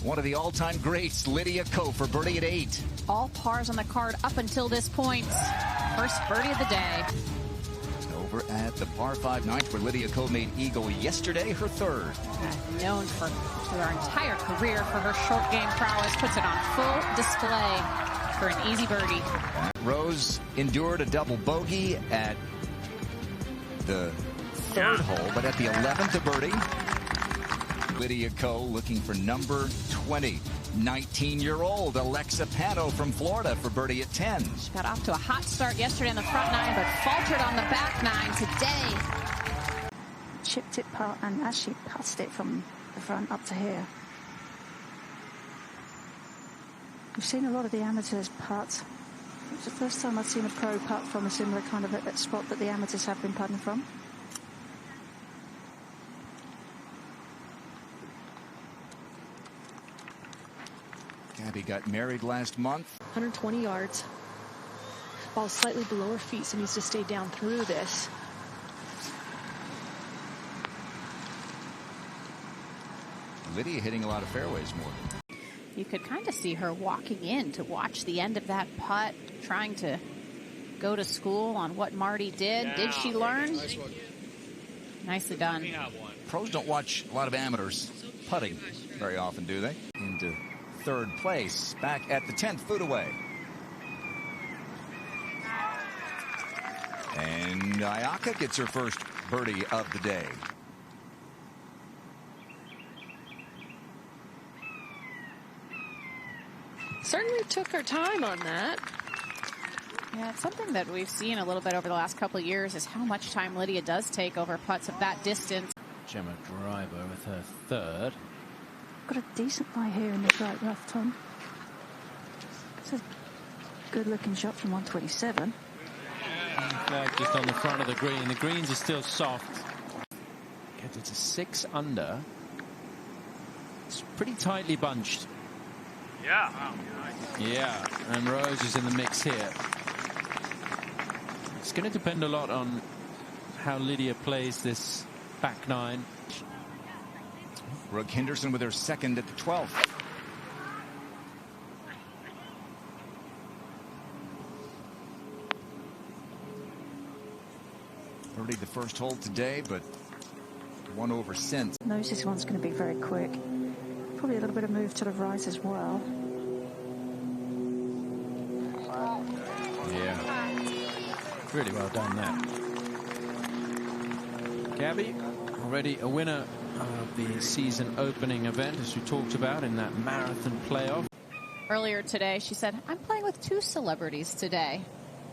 One of the all-time greats, Lydia Ko for birdie at 8. All pars on the card up until this point. First birdie of the day. Over at the par 5 ninth, where Lydia Ko made eagle yesterday, her third. Known for her entire career for her short game prowess, puts it on full display for an easy birdie. Rose endured a double bogey at the third hole, but at the 11th, a birdie. Lydia Ko looking for number 20. 19-year-old Alexa Pano from Florida for birdie at 10. She got off to a hot start yesterday on the front 9, but faltered on the back 9 today. Chipped it part and actually passed it from the front up to here. We've seen a lot of the amateurs putt. It's the first time I've seen a pro putt from a similar kind of a spot that the amateurs have been putting from. Gaby got married last month. 120 yards. Ball slightly below her feet, so needs to stay down through this. Lydia hitting a lot of fairways more. You could kind of see her walking in to watch the end of that putt, trying to go to school on what Marty did. Yeah, did she learn? Nice one. Nicely done. Pros don't watch a lot of amateurs putting very often, do they? Into third place, back at the 10th, foot away. And Ayaka gets her first birdie of the day. Certainly took her time on that. Yeah, it's something that we've seen a little bit over the last couple of years is how much time Lydia does take over putts of that distance. Gemma Driver with her third. Got a decent lie here in this right rough, Tom. It's a good-looking shot from 127. In fact, just on the front of the green. The greens are still soft. Gets it to 6 under. It's pretty tightly bunched. Yeah. Yeah, and Rose is in the mix here. It's going to depend a lot on how Lydia plays this back 9. Brooke Henderson with her second at the 12th. Birdie the first hole today, but one over since. Knows this one's going to be very quick. Probably a little bit of move to the right as well. Yeah. Really well done there. Gaby, already a winner of the season opening event, as we talked about in that marathon playoff. Earlier today, she said, I'm playing with 2 celebrities today,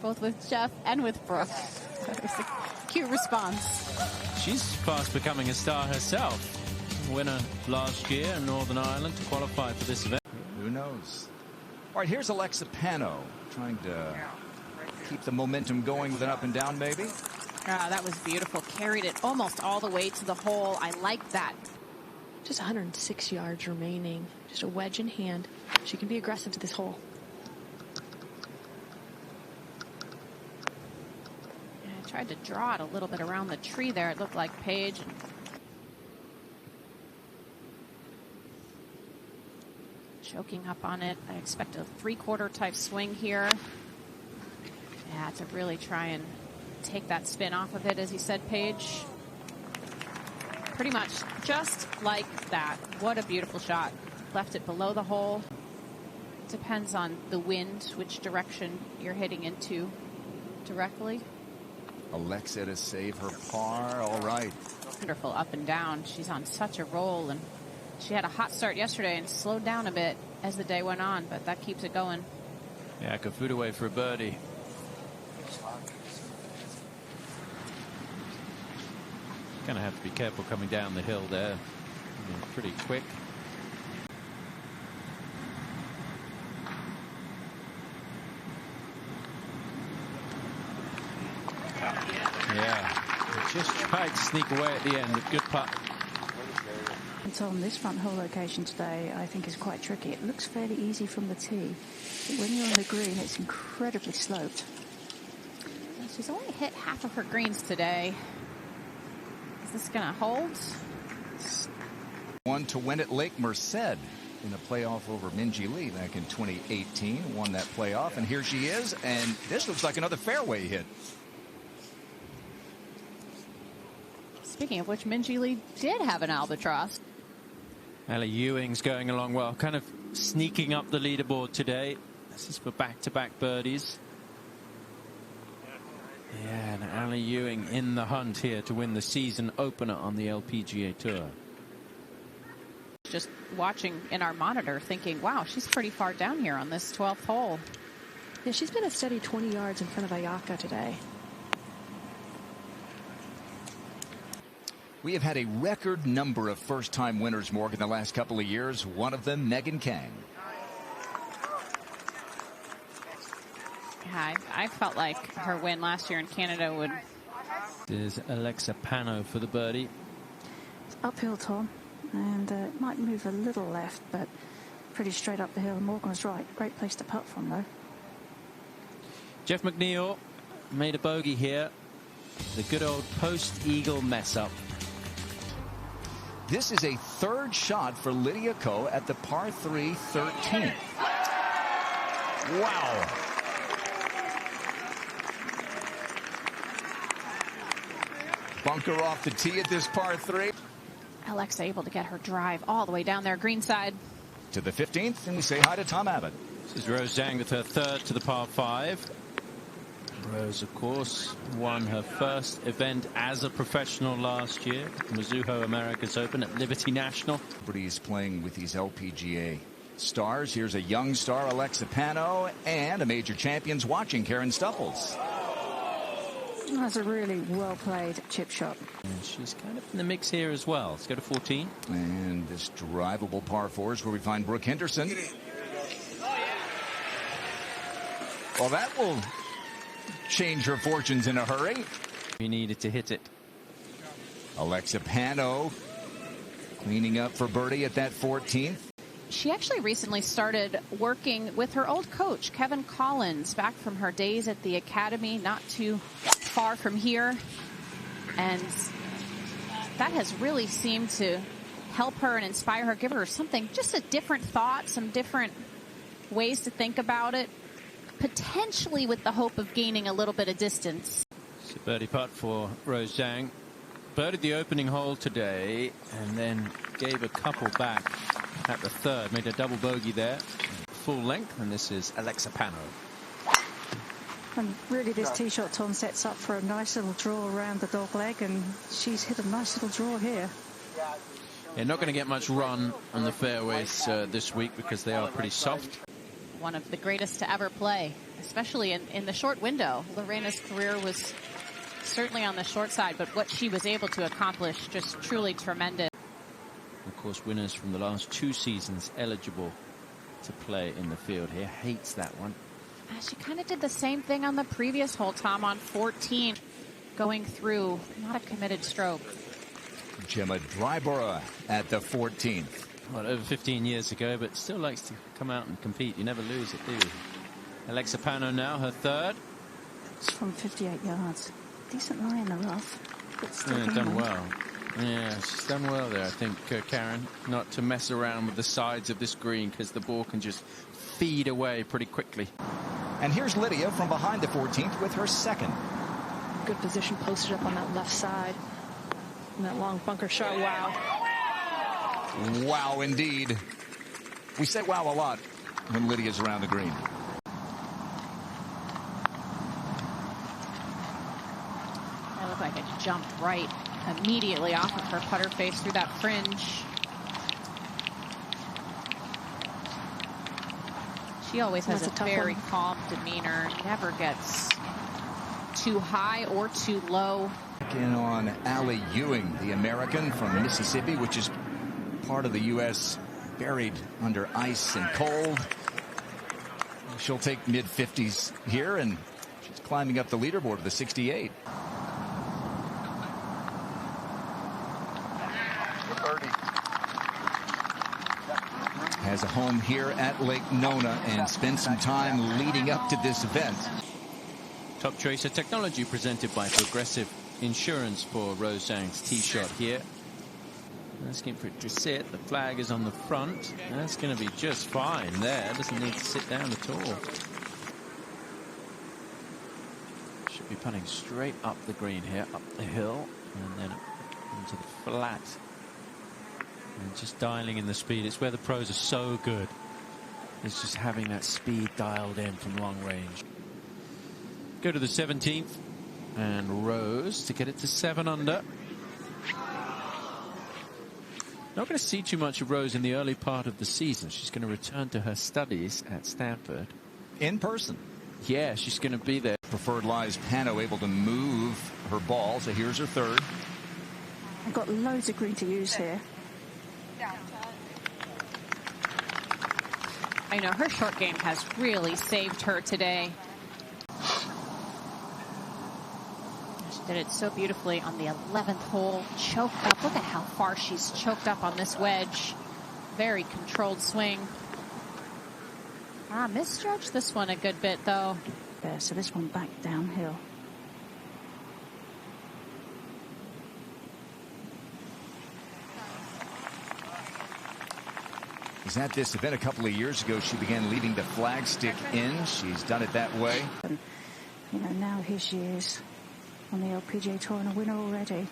both with Jeff and with Brooke. That was a cute response. She's fast becoming a star herself. Winner last year in Northern Ireland to qualify for this event. Who knows? All right, here's Alexa Pano trying to keep the momentum going with an up and down, maybe. Ah, that was beautiful. Carried it almost all the way to the hole. I like that. Just 106 yards remaining. Just a wedge in hand. She can be aggressive to this hole. Yeah, I tried to draw it a little bit around the tree there. It looked like Paige. Choking up on it. I expect a 3/4 type swing here. Yeah, to really try and take that spin off of it, as he said, Paige. Pretty much just like that. What a beautiful shot. Left it below the hole. Depends on the wind, which direction you're hitting into directly. Alexa to save her par. All right. Wonderful up and down. She's on such a roll, and she had a hot start yesterday and slowed down a bit as the day went on, but that keeps it going. Yeah, go foot away for a birdie. Gonna have to be careful coming down the hill there. Pretty quick. Yeah, just tried to sneak away at the end. Good putt. Tom, this front hole location today I think is quite tricky. It looks fairly easy from the tee, but when you're on the green it's incredibly sloped. She's only hit half of her greens today. Is this gonna hold? One to win at Lake Merced. in a playoff over Minjee Lee back in 2018. Won that playoff, and here she is, and this looks like another fairway hit. Speaking of which, Minjee Lee did have an albatross. Ellie Ewing's going along well, kind of sneaking up the leaderboard today. This is for back-to-back birdies. Yeah, and Ellie Ewing in the hunt here to win the season opener on the LPGA Tour. Just watching in our monitor thinking, wow, she's pretty far down here on this 12th hole. Yeah, she's been a steady 20 yards in front of Ayaka today. We have had a record number of first-time winners, Morgan, the last couple of years. One of them, Megan Kang. Yeah, I felt like her win last year in Canada would... There's Alexa Pano for the birdie. It's uphill, Tom, and it might move a little left, but pretty straight up the hill. Morgan was right. Great place to putt from, though. Jeff McNeil made a bogey here. The good old post-eagle mess-up. This is a third shot for Lydia Ko at the par 3 13th. Wow. Bunker off the tee at this par 3. Alexa able to get her drive all the way down there, green side. To the 15th, and we say hi to Tom Abbott. This is Rose Zhang with her third to the par 5. Rose, of course, won her first event as a professional last year, Mizuho Americas Open at Liberty National. Everybody's playing with these LPGA stars. Here's a young star, Alexa Pano, and a major champions watching, Karen Stupples. That's a really well-played chip shot. And she's kind of in the mix here as well. Let's go to 14. And this drivable par 4 is where we find Brooke Henderson. Well, that will change her fortunes in a hurry. We needed to hit it. Alexa Pano cleaning up for birdie at that 14th. She actually recently started working with her old coach, Kevin Collins, back from her days at the academy, not too far from here. And that has really seemed to help her and inspire her, give her something, just a different thought, some different ways to think about it, potentially with the hope of gaining a little bit of distance. It's a birdie putt for Rose Zhang. Birdied the opening hole today and then gave a couple back at the third. Made a double bogey there. Full length, and this is Alexa Pano. And really this tee shot, Tom, sets up for a nice little draw around the dog leg, and she's hit a nice little draw here. Yeah, not going to get much run on the fairways this week because they are pretty soft. One of the greatest to ever play, especially in the short window. Lorena's career was certainly on the short side, but what she was able to accomplish, just truly tremendous. Of course, winners from the last 2 seasons eligible to play in the field here. Hates that one. She kind of did the same thing on the previous hole, Tom, on 14. Going through, not a committed stroke. Gemma Dryborough at the 14th. Well, over 15 years ago, but still likes to come out and compete. You never lose it, do you? Alexa Pano now, her third. It's from 58 yards. Decent lie in the rough. But still Done well. Yeah, she's done well there, I think, Karen. Not to mess around with the sides of this green because the ball can just feed away pretty quickly. And here's Lydia from behind the 14th with her second. Good position posted up on that left side. And that long bunker shot, wow. Wow, indeed. We say wow a lot when Lydia's around the green. That looked like it jumped right immediately off of her putter face through that fringe. She always has a very calm demeanor, never gets too high or too low. In on Allie Ewing, the American from Mississippi, which is part of the U.S. buried under ice and cold. She'll take mid-50s here, and she's climbing up the leaderboard to the 68. Has a home here at Lake Nona and spent some time leading up to this event. Top Tracer technology presented by Progressive Insurance for Rose Zhang's tee shot here. Asking for it to sit. The flag is on the front. That's going to be just fine there. Doesn't need to sit down at all. Should be putting straight up the green here, up the hill, and then into the flat. And just dialing in the speed. It's where the pros are so good. It's just having that speed dialed in from long range. Go to the 17th. And Rose to get it to 7 under. Not going to see too much of Rose in the early part of the season. She's going to return to her studies at Stanford. In person. Yeah, she's going to be there. Preferred lies Pano able to move her ball. So here's her third. I've got loads of green to use here. I know her short game has really saved her today. She did it so beautifully on the 11th hole. Choked up. Look at how far she's choked up on this wedge. Very controlled swing. Misjudged this one a good bit, though. There, so this one back downhill. Was at this event a couple of years ago. She began leaving the flag stick in. She's done it that way. And, you know, now here she is on the LPGA Tour and a winner already.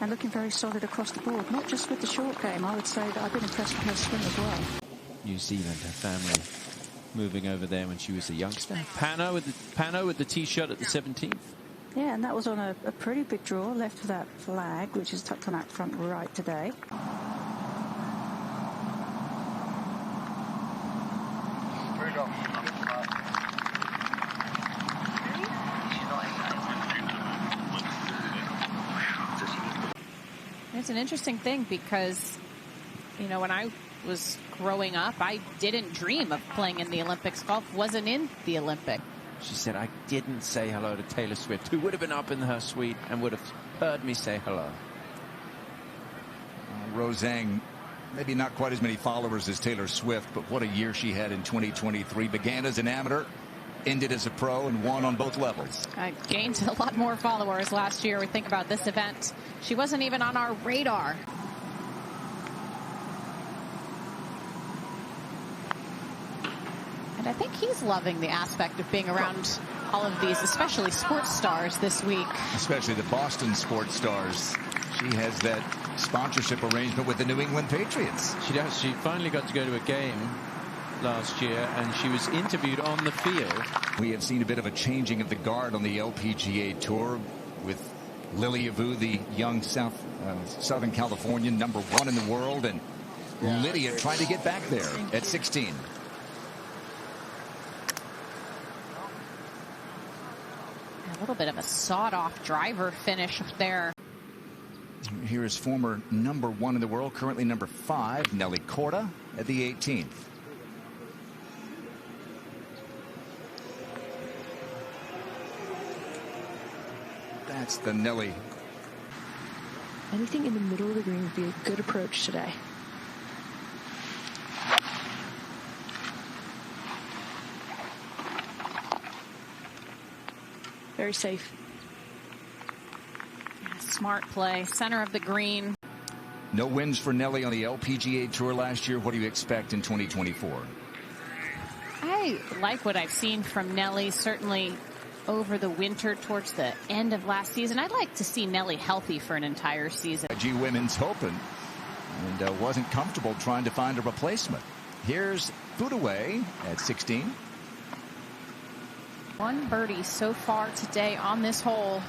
And looking very solid across the board. Not just with the short game. I would say that I've been impressed with her swing as well. New Zealand, her family moving over there when she was a youngster. Pano with the tee shot at the 17th. Yeah, and that was on a pretty big draw. Left for that flag, which is tucked on that front right today. It's an interesting thing because, you know, when I was growing up, I didn't dream of playing in the Olympics. Golf wasn't in the Olympics. She said, I didn't say hello to Taylor Swift, who would have been up in her suite and would have heard me say hello. Rose Zhang, maybe not quite as many followers as Taylor Swift, but what a year she had in 2023. Began as an amateur, ended as a pro, and won on both levels. I gained a lot more followers last year. We think about this event. She wasn't even on our radar. And I think he's loving the aspect of being around all of these, especially sports stars this week. Especially the Boston sports stars. She has that sponsorship arrangement with the New England Patriots. She does. She finally got to go to a game last year, and she was interviewed on the field. We have seen a bit of a changing of the guard on the LPGA Tour with Lily Avu, the young Southern Californian, #1 in the world, and Lydia trying to get back there at 16. A little bit of a sawed-off driver finish there. Here is former #1 in the world, currently #5, Nelly Korda at the 18th. That's the Nelly. Anything in the middle of the green would be a good approach today. Very safe. Smart play. Center of the green. No wins for Nelly on the LPGA Tour last year. What do you expect in 2024? I like what I've seen from Nelly, certainly over the winter towards the end of last season. I'd like to see Nelly healthy for an entire season. G Women's Open, and wasn't comfortable trying to find a replacement. Here's Footaway at 16. One birdie so far today on this hole.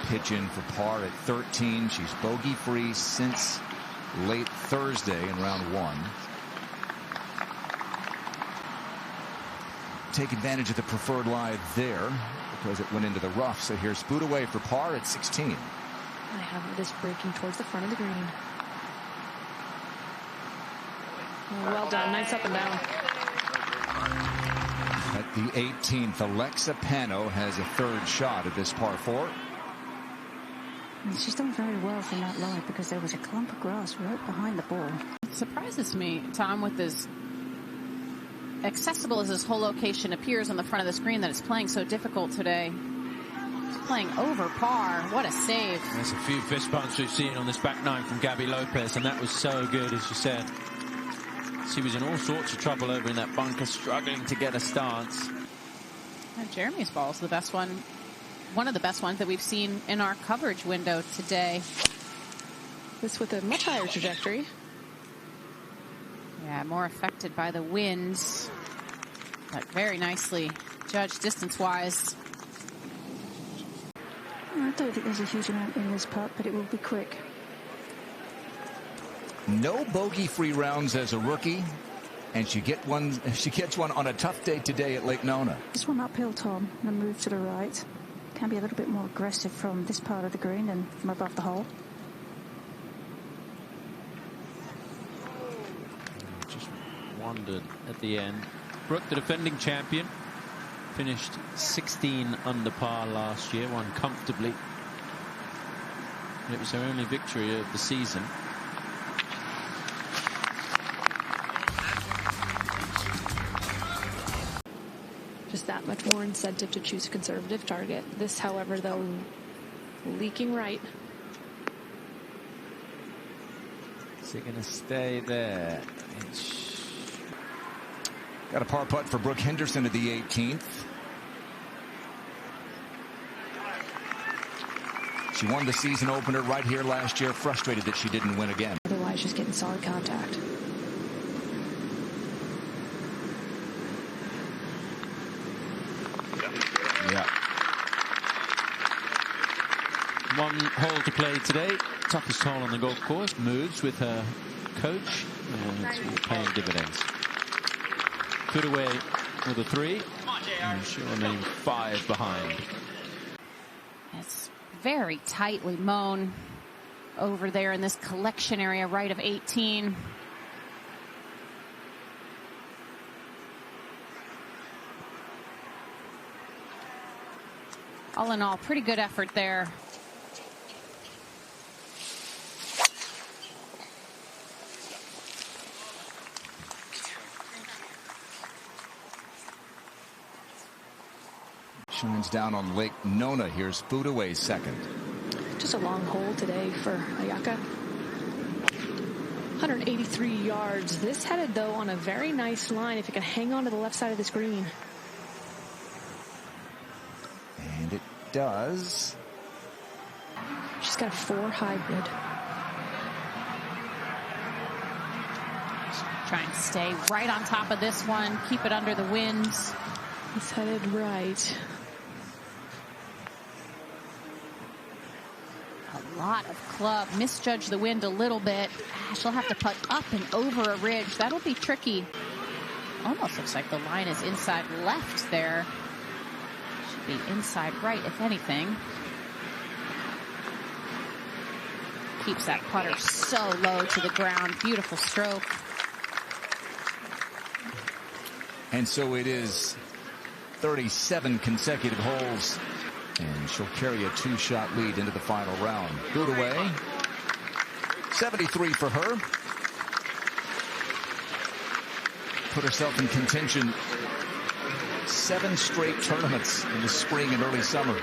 Pitch in for par at 13. She's bogey free since late Thursday in round 1. Take advantage of the preferred lie there because it went into the rough. So here's Footaway for par at 16. I have this breaking towards the front of the green. Well done. Nice up and down. At the 18th, Alexa Pano has a third shot at this par 4. And she's done very well from that line because there was a clump of grass right behind the ball. It surprises me, Tom, with as accessible as this whole location appears on the front of the screen, that it's playing so difficult today. It's playing over par. What a save. There's a few fist bumps we've seen on this back nine from Gaby Lopez, and that was so good, as you said. She was in all sorts of trouble over in that bunker, struggling to get a stance. And Jeremy's ball is the best one. One of the best ones that we've seen in our coverage window today. This with a much higher trajectory. Yeah, more affected by the winds, but very nicely judged distance-wise. I don't think there's a huge amount in this putt, but it will be quick. No bogey-free rounds as a rookie, and she gets one on a tough day today at Lake Nona. This one uphill, Tom, and move to the right. Can be a little bit more aggressive from this part of the green than from above the hole. Just wandered at the end. Brooke, the defending champion, finished 16 under par last year, won comfortably. It was her only victory of the season. Just that much more incentive to choose a conservative target. This, however, though, leaking right. Is it going to stay there? Got a par putt for Brooke Henderson at the 18th. She won the season opener right here last year, frustrated that she didn't win again. Otherwise, just getting solid contact. Yeah. One hole to play today. Toughest hole on the golf course. Moves with her coach, and it's all paying dividends. Put away with a 3, and she'll remain 5 behind. It's very tightly mown over there in this collection area right of 18. All in all, pretty good effort there. Shines down on Lake Nona. Here's Foodaway's second. Just a long hole today for Ayaka. 183 yards. This headed, though, on a very nice line if it can hang on to the left side of the screen. And it does. She's got a 4 hybrid. Trying to stay right on top of this one, keep it under the winds. It's headed right. A lot of club. Misjudged the wind a little bit. She'll have to putt up and over a ridge. That'll be tricky. Almost looks like the line is inside left there. Should be inside right, if anything. Keeps that putter so low to the ground. Beautiful stroke. And so it is 37 consecutive holes. And she'll carry a 2-shot lead into the final round. Foodaway, 73 for her. Put herself in contention 7 straight tournaments in the spring and early summer.